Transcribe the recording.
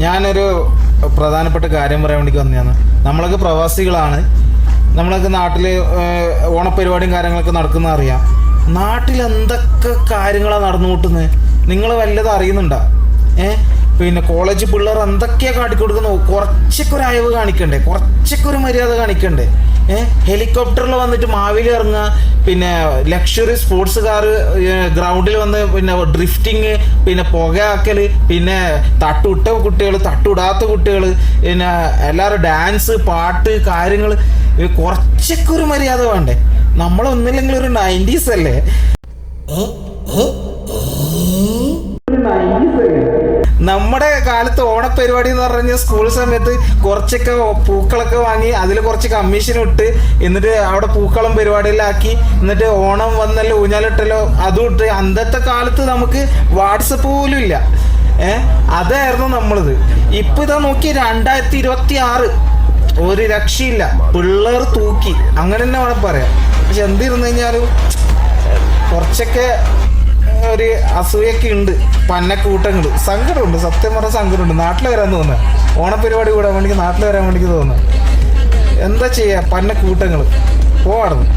ഞാനൊരു പ്രധാനപ്പെട്ട കാര്യം പറയാൻ വേണ്ടി വന്നതാണ്. നമ്മളൊക്കെ പ്രവാസികളാണ്. നമ്മളൊക്കെ നാട്ടിൽ ഓണപ്പരിപാടിയും കാര്യങ്ങളൊക്കെ നടക്കുന്ന അറിയാം. നാട്ടിൽ എന്തൊക്കെ കാര്യങ്ങളാണ് നടന്നു കൂട്ടുന്നത് നിങ്ങൾ വല്ലതും അറിയുന്നുണ്ടോ? പിന്നെ കോളേജ് പിള്ളേർ എന്തൊക്കെയാണ് കാട്ടിക്കൊടുക്കുന്നു. കുറച്ചൊക്കെ ഒരു അയവ് കാണിക്കണ്ടേ, കുറച്ചൊക്കെ ഒരു മര്യാദ കാണിക്കണ്ടേ? ഹെലികോപ്റ്ററിൽ വന്നിട്ട് മാവേലി ഇറങ്ങുക, പിന്നെ ലക്ഷറി സ്പോർട്സ് കാർ ഗ്രൗണ്ടിൽ വന്ന് പിന്നെ ഡ്രിഫ്റ്റിങ്, പിന്നെ പുകയാക്കൽ, പിന്നെ തട്ടുവിട്ട കുട്ടികൾ, തട്ടുവിടാത്ത കുട്ടികൾ, പിന്നെ എല്ലാവരും ഡാൻസ്, പാട്ട്, കാര്യങ്ങൾ. കുറച്ചൊക്കെ ഒരു മര്യാദ വേണ്ടേ? നമ്മളൊന്നില്ലെങ്കിൽ ഒരു 90s അല്ലേ? നമ്മുടെ കാലത്ത് ഓണപ്പരിപാടി എന്ന് പറഞ്ഞാൽ സ്കൂൾ സമയത്ത് കുറച്ചൊക്കെ പൂക്കളൊക്കെ വാങ്ങി അതിൽ കുറച്ച് കമ്മീഷൻ ഇട്ട് എന്നിട്ട് അവിടെ പൂക്കളം പരിപാടിയിലാക്കി എന്നിട്ട് ഓണം വന്നല്ലോ ഊഞ്ഞാലിട്ടല്ലോ അതും ഇട്ട്. അന്നത്തെ കാലത്ത് നമുക്ക് വാട്സപ്പ് പോലും ഇല്ല. അതായിരുന്നു നമ്മളിത്. ഇപ്പൊ ഇതാ നോക്കി 2026 ഒരു രക്ഷയില്ല. പിള്ളേർ തൂക്കി അങ്ങനെ തന്നെ വേണം പറയാം. പക്ഷെ എന്തിരുന്നു കഴിഞ്ഞാലും കുറച്ചൊക്കെ ഒരു അസൂയൊക്കെ ഉണ്ട്. പന്നക്കൂട്ടങ്ങൾ സങ്കടമുണ്ട്, സത്യം പറഞ്ഞ സങ്കടമുണ്ട്. നാട്ടിൽ വരാൻ തോന്നുക, ഓണപ്പരിപാടി കൂടാൻ വേണ്ടി നാട്ടിൽ വരാൻ വേണ്ടി തോന്നുക. എന്താ ചെയ്യുക, പന്നക്കൂട്ടങ്ങൾ പോവാടുന്നു.